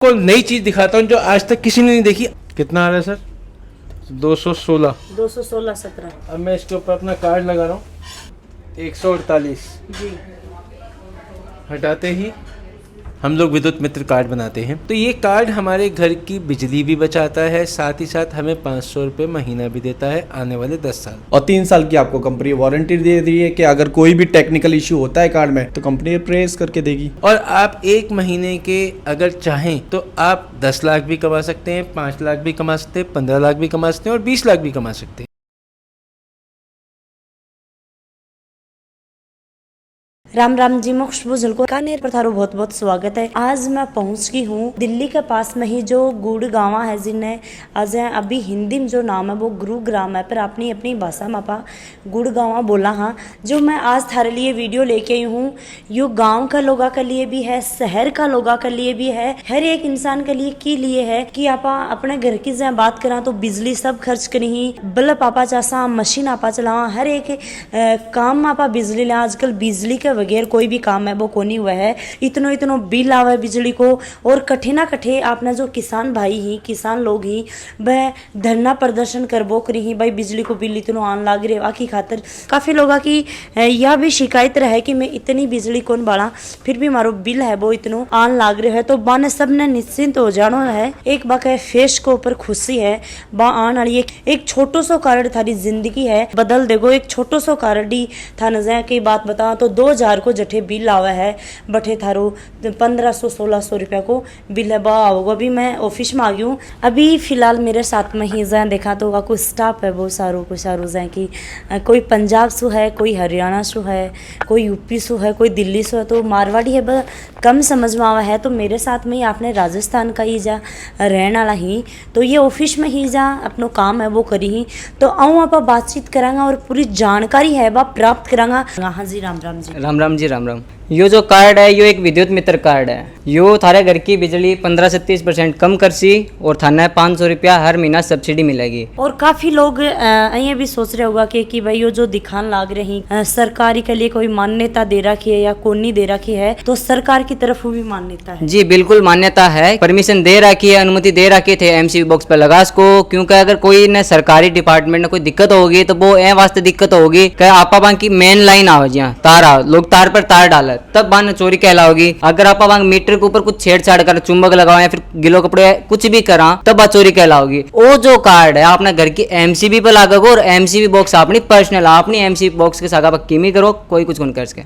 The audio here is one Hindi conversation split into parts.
को नई चीज दिखाता हूँ जो आज तक किसी ने नहीं देखी। कितना आ रहा है सर? 216। 216-17। अब मैं इसके ऊपर अपना कार्ड लगा रहा हूँ 148 जी। हटाते ही हम लोग विद्युत मित्र कार्ड बनाते हैं। तो ये कार्ड हमारे घर की बिजली भी बचाता है, साथ ही साथ हमें 500 रुपये महीना भी देता है आने वाले 10 साल। और 3 साल की आपको कंपनी वारंटी दे रही है कि अगर कोई भी टेक्निकल इश्यू होता है कार्ड में तो कंपनी रिप्लेस करके देगी। और आप एक महीने के अगर चाहें तो आप 10 लाख भी कमा सकते हैं, 5 लाख भी कमा सकते हैं, 15 लाख भी कमा सकते हैं और 20 लाख भी कमा सकते हैं। राम राम जी, मैं खुशबू झलको कानेर पर थारो बहुत बहुत स्वागत है। आज मैं पहुंच गई हूँ दिल्ली के पास में ही जो गुड़गांव है, जिन्हें आज अभी हिंदी में जो नाम है वो गुरुग्राम है, पर अपनी अपनी भाषा में आपा गुड़गांव बोला। हाँ, जो मैं आज थारे लिए वीडियो लेके आई हूँ, यो गाँव का लोगों के लिए भी है, शहर का लोगों के लिए भी है, हर एक इंसान के लिए है कि आपा अपने घर की जहाँ बात करा तो बिजली सब खर्च करी, बल्ब आपा चासा मशीन आपा चलावा, हर एक काम आपा बिजली ले। आजकल बिजली के बगैर कोई भी काम है वो कोनी हुआ है। इतनो बिल आवे बिजली को, और कठे कठे आपने जो किसान भाई ही, किसान लोग ही, वह धरना प्रदर्शन करबो करी ही, भाई बिजली को बिल इतनो आन लाग रहे आखी खातर। काफ़ी लोगों की यह भी शिकायत रहे कि मैं इतनी बिजली कौन बाड़ा, फिर भी मारो बिल है वो इतनो आन लाग रहे है। तो बाने सब ने निश्चिंत हो जानो है। एक बाके फेस को ऊपर खुशी है, बा आन वाली एक छोटो सो कार्ड थारी जिंदगी है बदल देगो। एक छोटो सो कार्ड ही था नजर की बात बता तो 2000 को जठे बिल आवा है, बठे थारो 1500-1600 रुपया को बिल है बा आओगे। अभी मैं ऑफिस में आ गई हूँ। अभी फिलहाल मेरे साथ में ही जहाँ देखा तो कोई स्टाफ है वो सारो जहाँ की कोई पंजाब से है, कोई हरियाणा से है, कोई यूपी से है, कोई दिल्ली से है, तो मारवाड़ी है बस कम समझ में आवा है। तो मेरे साथ में ही आपने राजस्थान का ही जा रहने वाला ही, तो ये ऑफिस में ही जा अपनो काम है वो करी ही। तो आऊँ आप बातचीत करांगा और पूरी जानकारी है वह प्राप्त करांगा। हाँ जी, राम राम जी। राम जी, राम राम। यो जो कार्ड है यो एक विद्युत मित्र कार्ड है। यो थारे घर की बिजली 15 से 30% कम करसी और थाने 500 रुपया हर महीना सब्सिडी मिलेगी। और काफी लोग ये भी सोच रहे होगा कि भाई यो जो दिखान लाग रही सरकारी के लिए कोई मान्यता दे रखी है या कोनी दे रखी है, तो सरकार की तरफ भी मान्यता है? जी बिल्कुल मान्यता है, परमिशन दे रखी है, अनुमति दे रखी थे एमसीबी बॉक्स पर लगा को। क्योंकि अगर कोई ने सरकारी डिपार्टमेंट में कोई दिक्कत होगी तो वो ए वास्ते दिक्कत होगी कि आपा की मेन लाइन आओ जहाँ तार आओ, लोग तार पर तार डाले तब बान चोरी कहलाओगी। अगर आप मीटर के ऊपर कुछ छेड़छाड़ कर चुंबक लगाओ या फिर गिलो कपड़े कुछ भी करा तब बात चोरी कहलाओगी। वो जो कार्ड है आपने घर की एमसीबी पर लागो और एमसीबी बॉक्स अपनी पर्सनल अपनी एमसीबी बॉक्स के सागा पर कीमी करो, कोई कुछ कौन कर सके।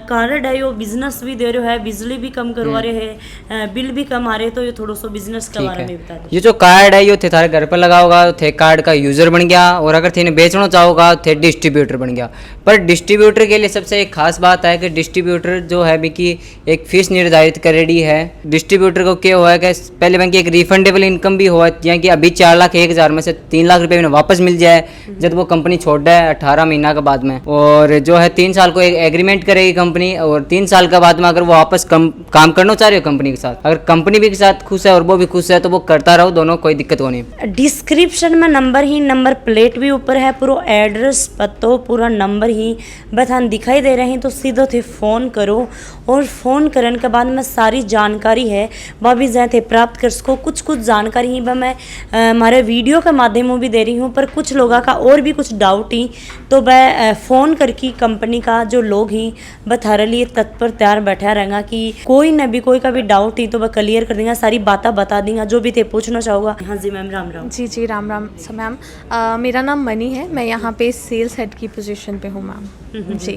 कार्ड है यो बिजनेस भी दे रहे है, बिजली भी कम करवा रहे हैं, बिल भी कम आ रहे, तो ये थोड़ा सा बिजनेस के बारे में बता दो। ये जो कार्ड है यो थे थारे घर पर लगाओगा थे कार्ड का यूजर बन गया, और अगर थे बेचना चाहोगा थे डिस्ट्रीब्यूटर बन गया। पर डिस्ट्रीब्यूटर के लिए सबसे एक खास बात है कि डिस्ट्रीब्यूटर जो है कि एक फीस निर्धारित करेडी है। डिस्ट्रीब्यूटर को क्या हुआ है कि पहले बैंक की एक रिफंडेबल इनकम भी हुआ, यानी कि अभी 4,01,000 में से 3 लाख रुपए में वापस मिल जाए जब वो कंपनी छोड़ है 18 महीना के बाद में। और जो है 3 साल को एक एग्रीमेंट करेगी कंपनी, और 3 साल के बाद में अगर वो वापस काम करना चाह रही हो कंपनी के साथ, अगर कंपनी भी के साथ खुश है और वो भी खुश है तो वो करता रहो, दोनों कोई दिक्कत हो नहीं। डिस्क्रिप्शन में नंबर प्लेट भी ऊपर है, पूरा एड्रेस पतो पूरा नंबर ही बथान दिखाई दे रहे हैं। तो सीधो थे फोन करो, और फ़ोन करने के बाद में सारी जानकारी है वह भी जहाँ थे प्राप्त कर सको। कुछ जानकारी ही वह मैं हमारे वीडियो के माध्यम भी दे रही हूँ, पर कुछ लोगों का और भी कुछ डाउट ही तो वह फ़ोन करके कंपनी का जो लोग ही वह थारे लिए तत्पर तैयार बैठा रहेगा कि कोई न भी कोई का भी डाउट ही तो वह क्लियर कर देंगे, सारी बातें बता देंगे जो भी थे पूछना चाहोगा। हाँ जी मैम, राम राम। जी राम राम मैम। मेरा नाम मनी है, मैं यहाँ पे सेल्स हेड की पोजीशन पे हूँ मैम। जी,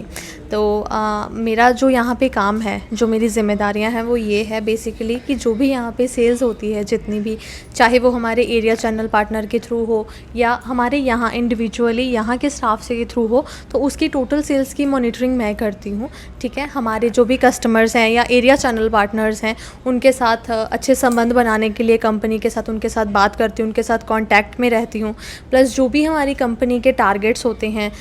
तो मेरा जो यहाँ पे काम है, जो मेरी जिम्मेदारियाँ हैं वो ये है बेसिकली कि जो भी यहाँ पे सेल्स होती है जितनी भी, चाहे वो हमारे एरिया चैनल पार्टनर के थ्रू हो या हमारे यहाँ इंडिविजुअली यहाँ के स्टाफ से के थ्रू हो, तो उसकी टोटल सेल्स की मॉनिटरिंग मैं करती हूँ। ठीक है, हमारे जो भी कस्टमर्स हैं या एरिया चैनल पार्टनर्स हैं उनके साथ अच्छे संबंध बनाने के लिए कंपनी के साथ उनके साथ बात करती हूँ, उनके साथ कॉन्टैक्ट में रहती हूँ। प्लस जो भी हमारी कंपनी के टारगेट्स होते हैं,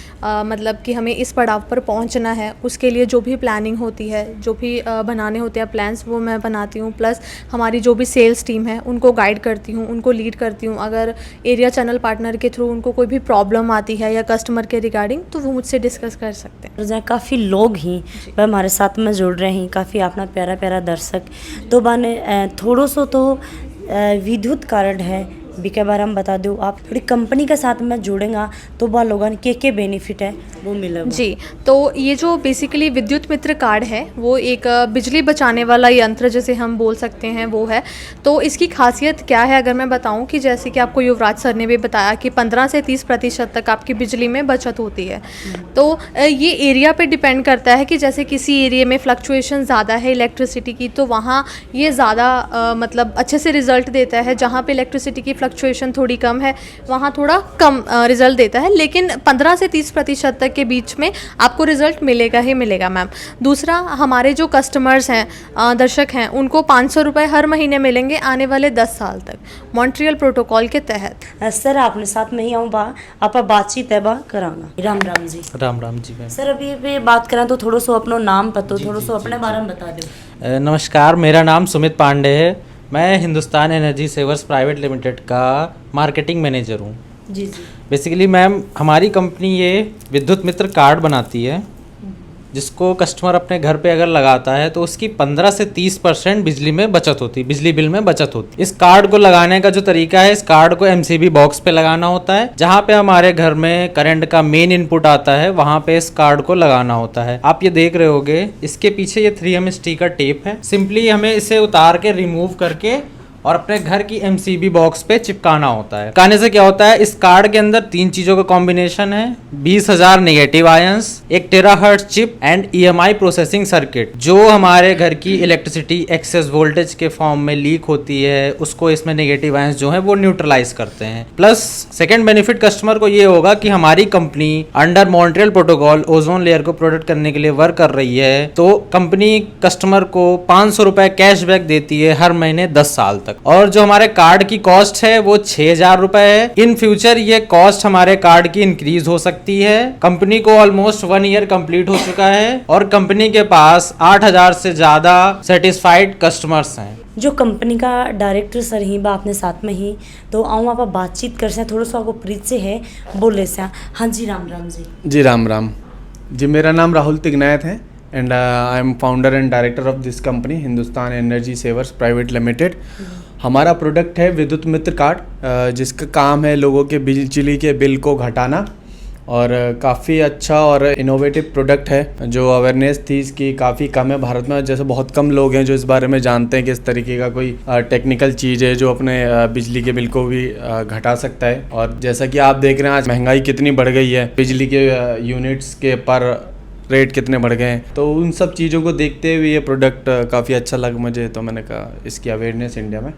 मतलब कि हमें इस पड़ाव पर पहुंचना है, उसके लिए जो भी प्लानिंग होती है, जो भी बनाने होते हैं प्लान्स वो मैं बनाती हूँ, प्लस हमारी जो भी सेल्स टीम है उनको गाइड करती हूँ, उनको लीड करती हूँ। अगर एरिया चैनल पार्टनर के थ्रू उनको कोई भी प्रॉब्लम आती है या कस्टमर के रिगार्डिंग, तो वो मुझसे डिस्कस कर सकते हैं। जहाँ काफ़ी लोग ही वह हमारे साथ में जुड़ रहे हैं, काफ़ी अपना प्यारा प्यारा दर्शक तो बाने थोड़ो सो तो विद्युत कार्ड है बीके बारे हम बता दो। आप थोड़ी कंपनी के साथ में जुड़ेगा तो वह लोगों के बेनिफिट है वो मिलेगा जी। तो ये जो बेसिकली विद्युत मित्र कार्ड है वो एक बिजली बचाने वाला यंत्र जैसे हम बोल सकते हैं वो है। तो इसकी खासियत क्या है अगर मैं बताऊं कि जैसे कि आपको युवराज सर ने भी बताया कि 15 से 30% तक आपकी बिजली में बचत होती है। तो ये एरिया पे डिपेंड करता है कि जैसे किसी एरिया में फ्लक्चुएशन ज़्यादा है इलेक्ट्रिसिटी की, तो वहाँ ये ज़्यादा मतलब अच्छे से रिजल्ट देता है। जहाँ पे इलेक्ट्रिसिटी की फ्लक्चुएशन थोड़ी कम है वहाँ थोड़ा कम रिजल्ट देता है, लेकिन 15 से 30% तक के बीच में आपको रिजल्ट मिलेगा ही मिलेगा मैम। दूसरा, हमारे जो कस्टमर्स हैं दर्शक हैं उनको 500 रुपये हर महीने मिलेंगे आने वाले 10 साल तक मॉन्ट्रियल प्रोटोकॉल के तहत। सर आपने साथ में ही आऊँ बा आप बातचीत है बा करांगा। राम राम जी। राम राम जी मैम। सर अभी पे बात करें तो थोड़ा सो अपना नाम पतो थोड़ा सो अपने बारे में बता दो। नमस्कार, मेरा नाम सुमित पांडे है। मैं Hindustan energy savers private limited का मार्केटिंग मैनेजर हूँ। जी जी। बेसिकली मैम हमारी कंपनी ये विद्युत मित्र कार्ड बनाती है, जिसको कस्टमर अपने घर पे अगर लगाता है तो उसकी 15 से 30% बिजली में बचत होती है, बिजली बिल में बचत होती है। इस कार्ड को लगाने का जो तरीका है, इस कार्ड को एमसीबी बॉक्स पे लगाना होता है। जहाँ पे हमारे घर में करंट का मेन इनपुट आता है वहाँ पे इस कार्ड को लगाना होता है। आप ये देख रहे होगे इसके पीछे ये 3M स्टिकर टेप है। सिंपली हमें इसे उतार के रिमूव करके और अपने घर की एमसीबी बॉक्स पे चिपकाना होता है। चिपकाने से क्या होता है, इस कार्ड के अंदर 3 चीजों का कॉम्बिनेशन है, 20,000 negative ions, 1 terahertz chip and EMI processing circuit. जो हमारे घर की इलेक्ट्रिसिटी एक्सेस वोल्टेज के फॉर्म में लीक होती है उसको इसमें नेगेटिव आयंस जो है वो न्यूट्रलाइज करते हैं। प्लस सेकेंड बेनिफिट कस्टमर को ये होगा कि हमारी company under Montreal protocol ozone layer को प्रोटेक्ट करने के लिए वर्क कर रही है, तो कंपनी कस्टमर को 500 रुपए कैशबैक देती है हर महीने 10 साल तक। और जो हमारे कार्ड की कॉस्ट है वो 6,000 रुपए है। इन फ्यूचर ये कॉस्ट हमारे कार्ड की इंक्रीज हो सकती है। कंपनी को ऑलमोस्ट 1 ईयर कंप्लीट हो चुका है और कंपनी के पास 8,000 से ज्यादा सेटिस्फाइड कस्टमर्स हैं। जो कंपनी का डायरेक्टर सर ही बा अपने साथ में ही तो आऊँ आप बातचीत कर से थोड़ा सा आपको प्रीत से है बोले से। हाँ जी राम राम जी। जी राम राम जी। मेरा नाम राहुल तिगनायत है and I am founder and director of this company Hindustan energy savers private limited. हमारा प्रोडक्ट है विद्युत मित्र कार्ड, जिसका काम है लोगों के बिजली के बिल को घटाना और काफ़ी अच्छा और इनोवेटिव प्रोडक्ट है। जो अवेयरनेस थी इसकी काफ़ी कम है भारत में, जैसे बहुत कम लोग हैं जो इस बारे में जानते हैं कि इस तरीके का कोई टेक्निकल चीज़ है जो अपने बिजली के बिल को भी घटा सकता है। और जैसा कि आप देख रहे हैं आज महंगाई कितनी बढ़ गई है, बिजली के यूनिट्स के पर रेट कितने बढ़ गए हैं, तो उन सब चीज़ों को देखते हुए ये प्रोडक्ट काफ़ी अच्छा लगा मुझे, तो मैंने कहा इसकी अवेयरनेस इंडिया में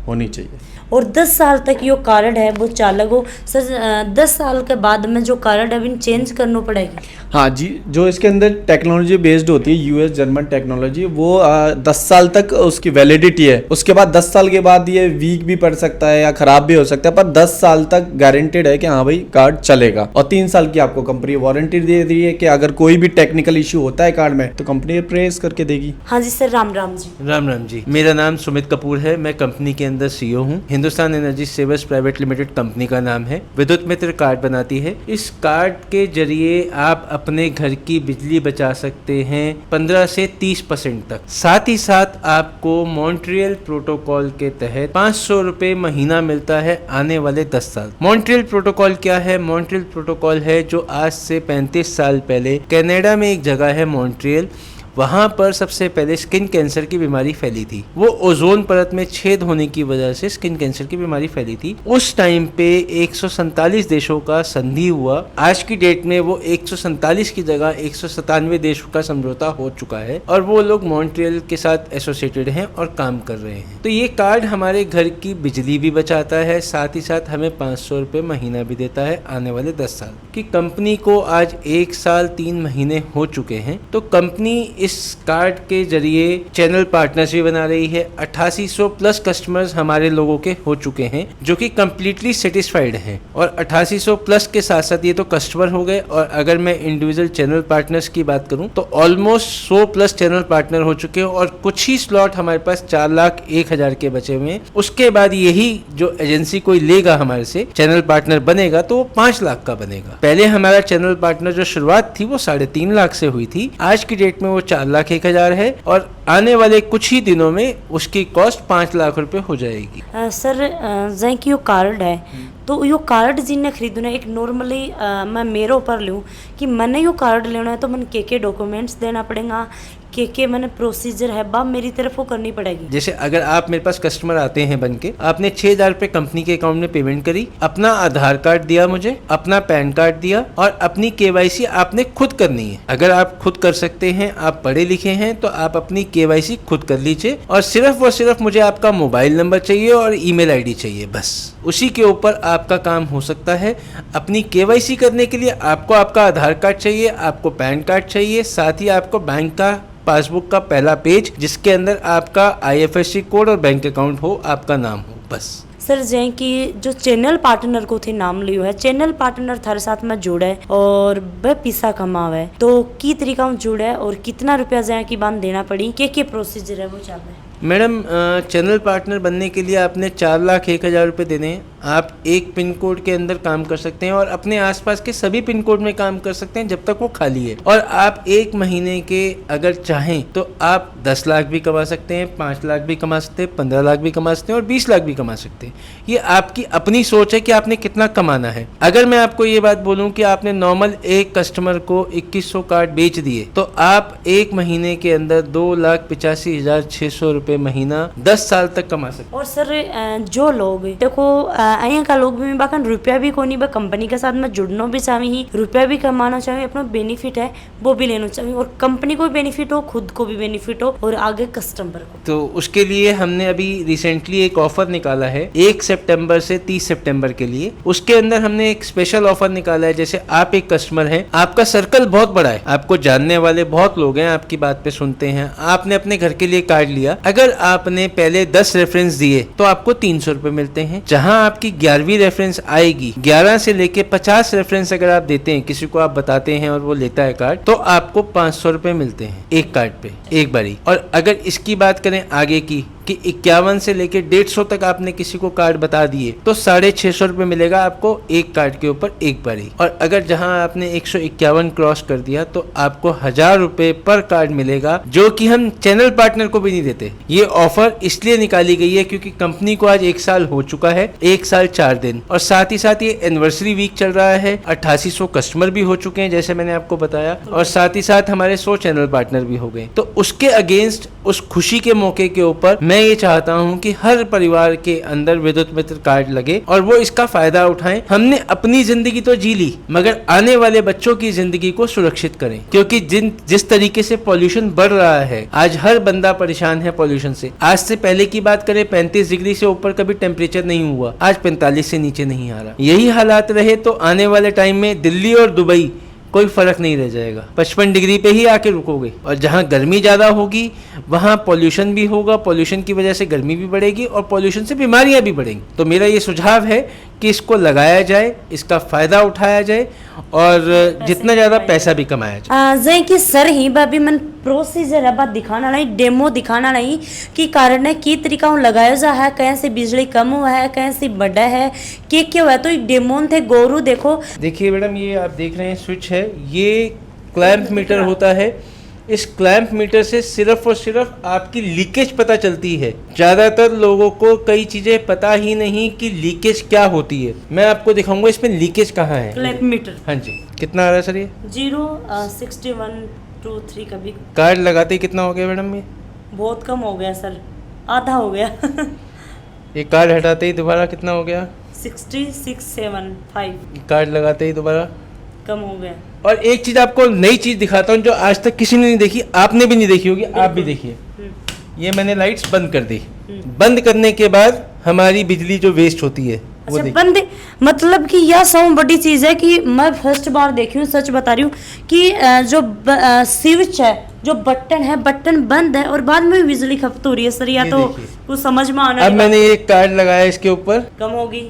होनी चाहिए। और 10 साल तक यो कार्ड है वो चालक हो सर। 10 साल के बाद में जो कार्ड है अभी चेंज करना पड़ेगा। हाँ जी, जो इसके अंदर टेक्नोलॉजी बेस्ड होती है यूएस जर्मन टेक्नोलॉजी, वो 10 साल तक उसकी वैलिडिटी है। उसके बाद 10 साल के बाद ये वीक भी पड़ सकता है या ख़राब भी हो सकता है, पर 10 साल तक गारंटेड है कि हाँ भाई कार्ड चलेगा। और 3 साल की आपको कंपनी वारंटी दे रही है कि अगर कोई भी टेक्निकल इशू होता है कार्ड में तो कंपनी रिप्लेस करके देगी। हाँ जी सर राम राम जी। राम राम जी। मेरा नाम सुमित कपूर है, मैं कंपनी के अंदर CEO हूँ। Hindustan energy savers private limited company का नाम है। विद्युत मित्र कार्ड बनाती है। इस कार्ड के जरिए आप अपने घर की बिजली बचा सकते हैं 15 से 30% तक। साथ ही साथ आपको मॉन्ट्रियल प्रोटोकॉल के तहत 500 रुपये महीना मिलता है आने वाले 10 साल। मॉन्ट्रियल प्रोटोकॉल क्या है? मॉन्ट्रियल प्रोटोकॉल है जो आज से 35 साल पहले कनाडा में एक जगह है मॉन्ट्रियल, वहाँ पर सबसे पहले स्किन कैंसर की बीमारी फैली थी। वो ओजोन परत में छेद होने की वजह से स्किन कैंसर की बीमारी फैली थी। उस टाइम पे 147 देशों का संधि हुआ। आज की डेट में वो 147 की जगह 197 देशों का समझौता हो चुका है और वो लोग मॉन्ट्रियल के साथ एसोसिएटेड हैं और काम कर रहे हैं। तो ये कार्ड हमारे घर की बिजली भी बचाता है, साथ ही साथ हमें 500 रुपये महीना भी देता है आने वाले 10 साल की। कंपनी को आज 1 साल 3 महीने हो चुके हैं। तो कंपनी इस कार्ड के जरिए चैनल पार्टनर्स भी बना रही है। 8800 प्लस कस्टमर्स हमारे लोगों के हो चुके हैं जो कि कम्प्लीटली सेटिस्फाइड हैं। और 8800 प्लस के साथ साथ ये तो कस्टमर हो गए, और अगर मैं इंडिविजुअल चैनल पार्टनर्स की बात करूं तो ऑलमोस्ट 100 प्लस चैनल पार्टनर हो चुके हैं, और कुछ ही स्लॉट हमारे पास 4,01,000 के बचे हुए हैं। उसके बाद यही जो एजेंसी कोई लेगा हमारे से चैनल पार्टनर बनेगा तो वो 5 लाख का बनेगा। पहले हमारा चैनल पार्टनर जो शुरुआत थी वो 3.5 लाख से हुई थी, आज की डेट में वो 4,01,000 है, और आने वाले कुछ ही दिनों में उसकी कॉस्ट 5 लाख रुपए हो जाएगी। सर जैं की यो कार्ड है तो यो कार्ड जिन्हें खरीदना एक नॉर्मली मैं मेरे ऊपर लूँ कि मैंने यो कार्ड लेना है तो मन के डॉक्यूमेंट्स देना पड़ेगा, के मैंने प्रोसीजर है बा मेरी तरफ वो करनी पड़ेगी। जैसे अगर आप मेरे पास कस्टमर आते हैं बन के, आपने 6,000 रुपए कंपनी के अकाउंट में पेमेंट करी, अपना आधार कार्ड दिया मुझे, अपना पैन कार्ड दिया, और अपनी KYC आपने खुद करनी है। अगर आप खुद कर सकते हैं, आप पढ़े लिखे हैं, तो आप अपनी KYC खुद कर लीजिए, और सिर्फ मुझे आपका मोबाइल नंबर चाहिए और ईमेल ID चाहिए, बस उसी के ऊपर आपका काम हो सकता है। अपनी KYC करने के लिए आपको आपका आधार कार्ड चाहिए, आपको पैन कार्ड चाहिए, साथ ही आपको बैंक का पासबुक का पहला पेज जिसके अंदर आपका IFSC कोड और बैंक अकाउंट हो, आपका नाम हो, बस। सर जैं की जो चैनल पार्टनर को थे नाम लियो है, चैनल पार्टनर थारे साथ में जुड़ा है और वह पैसा कमावे, तो की तरीका में जुड़ा है और कितना रुपया जैं की बांध देना पड़ी, के प्रोसीजर है वो चल रहा है? मैडम चैनल पार्टनर बनने के लिए आपने 4,01,000 रुपये देने हैं। आप एक पिन कोड के अंदर काम कर सकते हैं और अपने आसपास के सभी पिन कोड में काम कर सकते हैं जब तक वो खाली है। और आप एक महीने के अगर चाहें तो आप 10 लाख भी कमा सकते हैं, 5 लाख भी कमा सकते हैं, 15 लाख भी कमा सकते हैं और 20 लाख भी कमा सकते हैं। ये आपकी अपनी सोच है कि आपने कितना कमाना है। अगर मैं आपको ये बात बोलूँ कि आपने नॉर्मल एक कस्टमर को 2100 कार्ड बेच दिए तो आप एक महीने के अंदर 2,85,600 रुपये महीना 10 साल तक कमा सकते हैं। और सर जो लोग देखो अयहाँ का लोग भी बाकन रुपया भी कोनी बा कंपनी के साथ में जुड़ना भी चाहिए, रुपया भी कमाना चाहिए, अपना बेनिफिट है वो भी लेना चाहिए, और कंपनी को भी बेनिफिट हो, खुद को भी बेनिफिट हो, और आगे कस्टमर को। तो उसके लिए हमने अभी रिसेंटली एक ऑफर निकाला है 1 सितंबर से 30 सितंबर के लिए। उसके अंदर हमने एक स्पेशल ऑफर निकाला है। जैसे आप एक कस्टमर हैं, आपका सर्कल बहुत बड़ा है, आपको जानने वाले बहुत लोग हैं, आपकी बात पे सुनते हैं, आपने अपने घर के लिए कार्ड लिया, अगर आपने पहले 10 रेफरेंस दिए तो आपको 300 रुपए मिलते हैं। जहां आपकी 11वीं रेफरेंस आएगी, 11 से लेके 50 रेफरेंस अगर आप देते हैं, किसी को आप बताते हैं और वो लेता है कार्ड, तो आपको 500 रुपए मिलते हैं एक कार्ड पे एक बारी। और अगर इसकी बात करें आगे की कि 51 से लेके 150 तक आपने किसी को कार्ड बता दिए तो 650 रुपए मिलेगा आपको एक कार्ड के ऊपर एक बारी। और अगर जहां आपने 151 क्रॉस कर दिया तो आपको 1000 रुपए पर कार्ड मिलेगा, जो कि हम चैनल पार्टनर को भी नहीं देते। ये ऑफर इसलिए निकाली गई है क्योंकि कंपनी को आज 1 साल हो चुका है, 1 साल 4 दिन, और साथ ही साथ ये एनिवर्सरी वीक चल रहा है। 8800 कस्टमर भी हो चुके हैं जैसे मैंने आपको बताया, और साथ ही साथ हमारे 100 चैनल पार्टनर भी हो गए। तो उसके अगेंस्ट, उस खुशी के मौके के ऊपर मैं ये चाहता हूं कि हर परिवार के अंदर विद्युत मित्र कार्ड लगे और वो इसका फायदा उठाएं। हमने अपनी जिंदगी तो जी ली, मगर आने वाले बच्चों की जिंदगी को सुरक्षित करें, क्योंकि जिस तरीके से पॉल्यूशन बढ़ रहा है, आज हर बंदा परेशान है पॉल्यूशन से। आज से पहले की बात करें, 35 डिग्री से ऊपर कभी टेम्परेचर नहीं हुआ, आज 45 से नीचे नहीं आ रहा। यही हालात रहे तो आने वाले टाइम में दिल्ली और दुबई कोई फर्क नहीं रह जाएगा, 55 डिग्री पे ही आके रुकोगे। और जहाँ गर्मी ज़्यादा होगी वहाँ पॉल्यूशन भी होगा, पॉल्यूशन की वजह से गर्मी भी बढ़ेगी और पॉल्यूशन से बीमारियाँ भी बढ़ेंगी। तो मेरा ये सुझाव है कि इसको लगाया जाए, इसका फ़ायदा उठाया जाए और जितना ज़्यादा पैसा भी कमाया जाए। जै कि सर ही बाबी मन प्रोसीजर है बात दिखाना नहीं, डेमो दिखाना नहीं कि कारण है की तरीका लगाया जा है, कहीं से बिजली कम हुआ है, कहीं से बढ़ा है, क्या हुआ, तो डेमो थे गोरू। देखिए मैडम, ये आप देख रहे हैं स्विच है, ये क्लैंप मीटर होता है। इस क्लैंप मीटर से सिर्फ और सिर्फ आपकी लीकेज पता चलती है। ज़्यादातर लोगों को कई चीज़ें पता ही नहीं कि लीकेज क्या होती है। मैं आपको दिखाऊंगा इसमें लीकेज कहाँ है। क्लैंप मीटर, हाँ जी, कितना आ रहा है सर? ये 06123 कभी। कार्ड लगाते ही कितना हो गया मैडम? ये बहुत कम हो गया सर, आधा हो गया। ये कार्ड हटाते ही दोबारा कितना हो गया? 6675। कार्ड लगाते ही दोबारा कम हो गया। और एक चीज आपको नई चीज दिखाता हूँ जो आज तक किसी ने नहीं देखी, आपने भी नहीं देखी होगी, आप भी देखिए। ये मैंने लाइट्स बंद कर दी। बंद करने के बाद हमारी बिजली जो वेस्ट होती है वो अच्छा, बंद मतलब कि यह सब बड़ी चीज है कि मैं फर्स्ट बार देखी हूँ, सच बता रही हूँ कि जो स्विच है जो बटन है बटन बंद है और बाद में भी बिजली खपत हो रही है सर, या ये तो देखिए। कुछ समझ में आना अब मैंने एक कार्ड लगाया इसके ऊपर, कम होगी,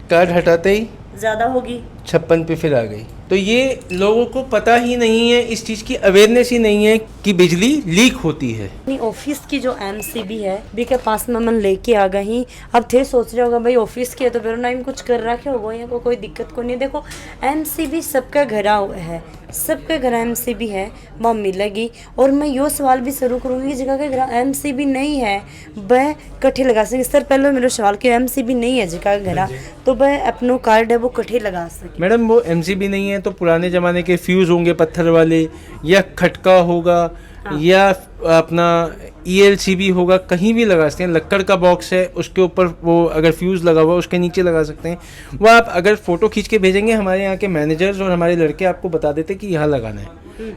कार्ड हटाते ही ज्यादा होगी। 56 पे फिर आ गई। तो ये लोगों को पता ही नहीं है, इस चीज़ की अवेयरनेस ही नहीं है कि बिजली लीक होती है। अपनी ऑफिस की जो एमसीबी है बी के पास में मन लेके आ गई। अब थे सोच रहे होगा भाई ऑफिस की है तो फिर टाइम कुछ कर रखे होगा, यहाँ को कोई दिक्कत को नहीं। देखो एमसीबी सबका घर है, सबके घर एमसीबी है, वहाँ मिलेगी। और मैं यो सवाल भी शुरू करूँगी जगह के घर एमसीबी नहीं है वह कट्ठे लगा सके। सर पहले मेरा सवाल कि एमसीबी नहीं है जगह के घर तो वह अपनो कार्ड है वो कट्ठे लगा सके। मैडम वो एमसीबी नहीं है तो पुराने ज़माने के फ्यूज़ होंगे पत्थर वाले, या खटका होगा, या अपना ELCB होगा, कहीं भी लगा सकते हैं। लक्कड़ का बॉक्स है उसके ऊपर वो अगर फ्यूज़ लगा हुआ उसके नीचे लगा सकते हैं। वो आप अगर फ़ोटो खींच के भेजेंगे हमारे यहाँ के मैनेजर्स और हमारे लड़के आपको बता देते कि यहाँ लगाना है,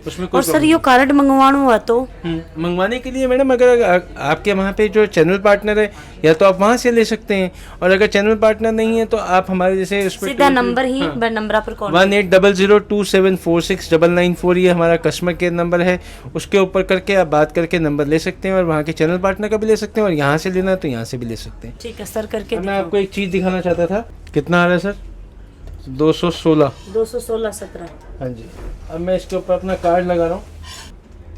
उसमें कोई और सर ये कार्ड मंगवाना हुआ तो मंगवाने के लिए मैडम अगर आपके वहाँ पे जो चैनल पार्टनर है या तो आप वहाँ से ले सकते हैं, और अगर चैनल पार्टनर नहीं है तो आप हमारे जैसे सीधा नंबर ही नंबर पर कॉल 180027469994 ये हमारा कस्टमर केयर नंबर है, उसके ऊपर करके आप बात करके नंबर ले सकते हैं और वहाँ के चैनल पार्टनर का भी ले सकते हैं, और यहाँ से लेना है तो यहाँ से भी ले सकते हैं। ठीक है सर करके मैं आपको एक चीज़ दिखाना चाहता था। कितना आ रहा है सर? 216 216-17। हाँ जी। अब मैं इसके ऊपर अपना कार्ड लगा रहा हूँ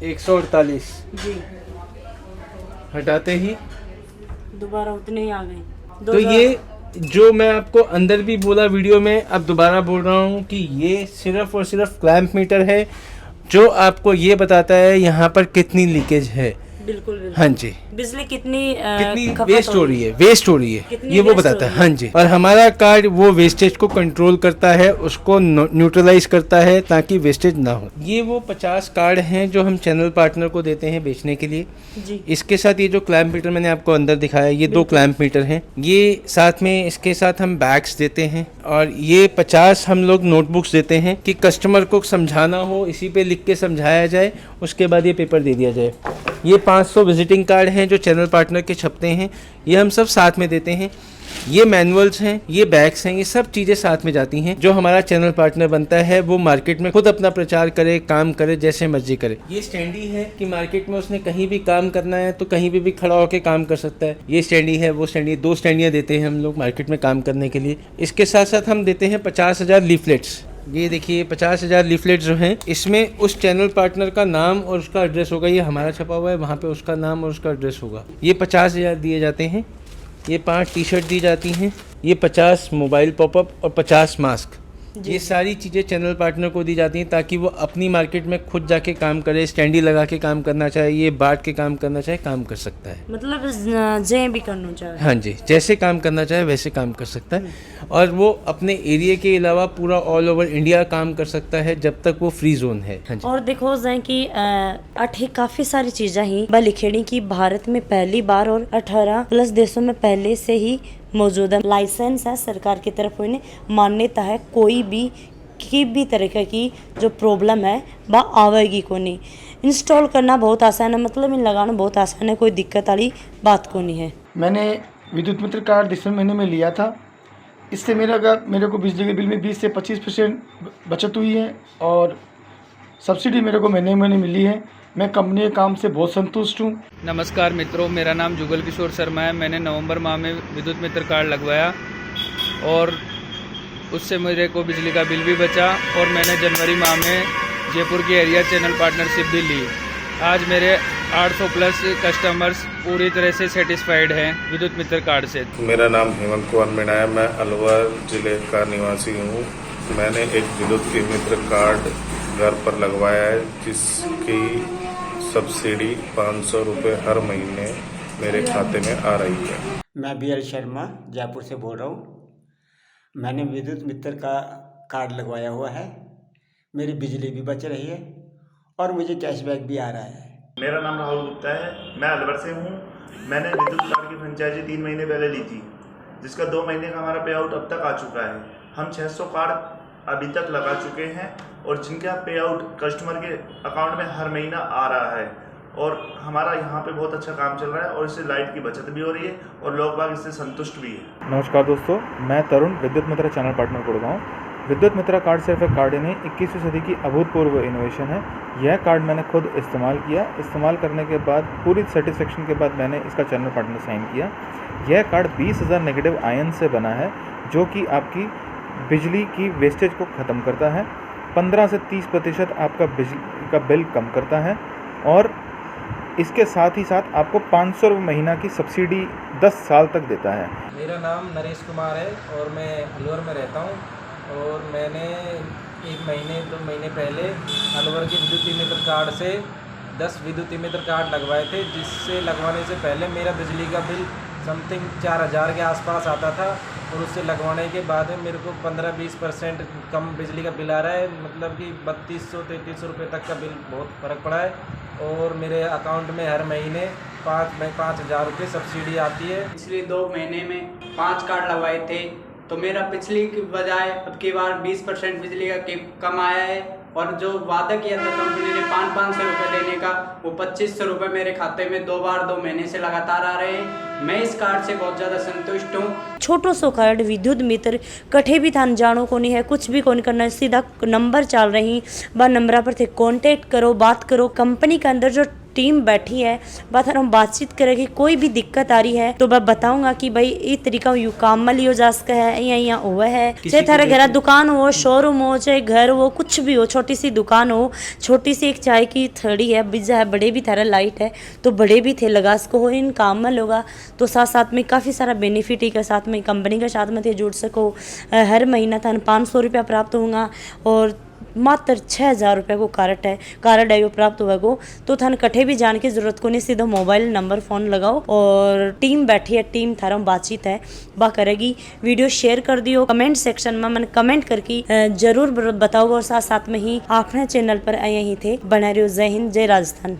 148 जी हटाते ही दोबारा उतने ही आ गए। तो ये जो मैं आपको अंदर भी बोला वीडियो में, अब दोबारा बोल रहा हूँ कि ये सिर्फ और सिर्फ क्लैंप मीटर है जो आपको ये बताता है यहाँ पर कितनी लीकेज है। बिल्कुल बिल्कुल। हाँ जी, बिजली कितनी कितनी खपत वेस्ट हो रही है, वेस्ट हो रही है, कितनी ये वो waste बताता हो है। रही हाँ जी, और हमारा कार्ड वो वेस्टेज को कंट्रोल करता है, उसको न्यूट्रलाइज करता है ताकि वेस्टेज ना हो। ये वो 50 कार्ड हैं जो हम चैनल पार्टनर को देते हैं बेचने के लिए। जी इसके साथ ये जो क्लैंप मीटर मैंने आपको अंदर दिखाया, ये 2 क्लैंप मीटर हैं। ये साथ में इसके साथ हम बैग्स देते हैं, और ये 50 हम लोग नोटबुक्स देते हैं कि कस्टमर को समझाना हो इसी पे लिख के समझाया जाए, उसके बाद ये पेपर दे दिया जाए। ये 500 विजिटिंग कार्ड हैं जो चैनल पार्टनर के छपते हैं, ये हम सब साथ में देते हैं। ये मैनुअल्स हैं, ये बैग्स हैं, ये सब चीज़ें साथ में जाती हैं। जो हमारा चैनल पार्टनर बनता है वो मार्केट में खुद अपना प्रचार करे, काम करे, जैसे मर्जी करे। ये स्टैंडी है कि मार्केट में उसने कहीं भी काम करना है तो कहीं भी खड़ा होकर काम कर सकता है। ये स्टैंडी है, वो स्टैंडी, 2 स्टैंडियाँ देते हैं हम लोग मार्केट में काम करने के लिए। इसके साथ साथ हम देते हैं 50,000 लीफलेट्स। ये देखिए 50,000 लीफलेट जो हैं, इसमें उस चैनल पार्टनर का नाम और उसका एड्रेस होगा। ये हमारा छपा हुआ है, वहाँ पे उसका नाम और उसका एड्रेस होगा। ये 50,000 दिए जाते हैं। ये 5 टी-शर्ट दी जाती हैं। ये 50 मोबाइल पॉपअप और 50 मास्क, ये सारी चीज़ें चैनल पार्टनर को दी जाती हैं ताकि वो अपनी मार्केट में खुद जाके काम करे। स्टैंडी लगा के काम करना चाहे, ये बाट के काम करना चाहे, काम कर सकता है। मतलब जे भी करना चाहे। हाँ जी, जैसे काम करना चाहे वैसे काम कर सकता है, और वो अपने एरिया के अलावा पूरा ऑल ओवर इंडिया काम कर सकता है जब तक वो फ्री जोन है। हाँ जी। और देखो जाए कि अठे काफी सारी चीजें ही लिखेड़ी की भारत में पहली बार और 18+ देशों में पहले से ही मौजूद है। लाइसेंस है सरकार की तरफ, उन्हें मान्यता है। कोई भी तरह की जो प्रॉब्लम है वह आवेगी को नहीं। इंस्टॉल करना बहुत आसान है, मतलब इन लगाना बहुत आसान है, कोई दिक्कत वाली बात को नहीं है। मैंने विद्युत मित्र कार्ड दिसंबर महीने में लिया था। इससे मेरे को बिजली के बिल में 20 से 25% बचत हुई है, और सब्सिडी मेरे को महीने महीने मिली है। मैं कंपनी के काम से बहुत संतुष्ट हूँ। नमस्कार मित्रों, मेरा नाम जुगल किशोर शर्मा है। मैंने नवंबर माह में विद्युत मित्र कार्ड लगवाया और उससे मेरे को बिजली का बिल भी बचा, और मैंने जनवरी माह में जयपुर की एरिया चैनल पार्टनरशिप भी ली। आज मेरे 800+ कस्टमर्स पूरी तरह से सेटिस्फाइड हैं विद्युत मित्र कार्ड से। मेरा नाम हेमंत कुमार मीणा है, मैं अलवर ज़िले का निवासी हूँ। मैंने एक विद्युत मित्र कार्ड घर पर लगवाया है जिसकी सब्सिडी 500 रुपये हर महीने मेरे खाते में आ रही है। मैं BL शर्मा जयपुर से बोल रहा हूँ। मैंने विद्युत मित्र का कार्ड लगवाया हुआ है, मेरी बिजली भी बच रही है और मुझे कैशबैक भी आ रहा है। मेरा नाम राहुल गुप्ता है, मैं अलवर से हूँ। मैंने विद्युत कार्ड की फ्रेंचाइजी 3 महीने पहले ली थी, जिसका 2 महीने का हमारा पे आउट अब तक आ चुका है। हम 600 कार्ड अभी तक लगा चुके हैं, और जिनका पे आउट कस्टमर के अकाउंट में हर महीना आ रहा है, और हमारा यहाँ पे बहुत अच्छा काम चल रहा है, और इससे लाइट की बचत भी हो रही है और लोग बाग इससे संतुष्ट भी है। नमस्कार दोस्तों, मैं तरुण, विद्युत मित्र चैनल पार्टनर गुड़गांव। विद्युत मित्रा कार्ड सिर्फ एक कार्ड ही नहीं, 21वीं सदी की अभूतपूर्व इनोवेशन है। यह कार्ड मैंने खुद इस्तेमाल किया। इस्तेमाल करने के बाद पूरी सेटिस्फेक्शन के बाद मैंने इसका चैनल पार्टनर साइन किया। यह कार्ड 20,000 नेगेटिव आयन से बना है, जो कि आपकी बिजली की वेस्टेज को ख़त्म करता है। 15 से 30% आपका बिजली का बिल कम करता है और इसके साथ ही साथ आपको 500 रुपये महीना की सब्सिडी 10 साल तक देता है। मेरा नाम नरेश कुमार है और मैं अलवर में रहता हूँ और मैंने 1 महीने 2 महीने पहले अलवर के विद्युत मित्र कार्ड से 10 विद्युत मित्र कार्ड लगवाए थे, जिससे लगवाने से पहले मेरा बिजली का बिल समथिंग 4,000 के आसपास आता था और उससे लगवाने के बाद में मेरे को 15-20% कम बिजली का बिल आ रहा है। मतलब कि 3200-3300 रुपये तक का बिल बहुत फ़र्क पड़ा है और मेरे अकाउंट में हर महीने 5,000 रुपये सब्सिडी आती है। पिछले 2 महीने में 5 कार्ड लगवाए थे तो मेरा पिछली की बजाय अब की बार 20% बिजली का कम आया है और जो वादा किया था कंपनी ने 500 रुपये देने का, वो 2500 रुपये मेरे खाते में 2 महीने से लगातार आ रहे हैं। मैं इस कार्ड से बहुत ज़्यादा संतुष्ट हूँ। छोटो सो कार्ड विद्युत मित्र कठे भी थान जानो को नहीं है, कुछ भी कौन करना है, सीधा नंबर चल रही बा नंबर पर थे कॉन्टेक्ट करो, बात करो। कंपनी के अंदर जो टीम बैठी है बात हम बातचीत करेगी, कोई भी दिक्कत आ रही है तो मैं बताऊंगा कि भाई इस तरीका यू काम में लियो जा सका है, यहाँ हुआ है। चाहे थारे घर दुकान हो, शोरूम हो, चाहे घर हो, कुछ भी हो, छोटी सी दुकान हो, छोटी सी एक चाय की थड़ी है, बिजा है, बड़े भी थारा लाइट है तो बड़े भी थे लगा सको हो इन काम में लोगा तो साथ साथ में काफ़ी सारा बेनिफिट ही के साथ में कंपनी के साथ में थे जुड़ सको। हर महीना थान 500 रुपया प्राप्त होगा और मात्र 6,000 रुपये को कार्ड है वो प्राप्त हुआ को। तो थान कठे भी जान की जरूरत को नहीं, सीधा मोबाइल नंबर फ़ोन लगाओ और टीम बैठी है, टीम थारा बातचीत है बा करेगी। वीडियो शेयर कर दियो, कमेंट सेक्शन में मैंने कमेंट करके जरूर बताओ और साथ साथ में ही अपने चैनल पर आए ही थे। बना रहे हो। जय हिंद, जय राजस्थान।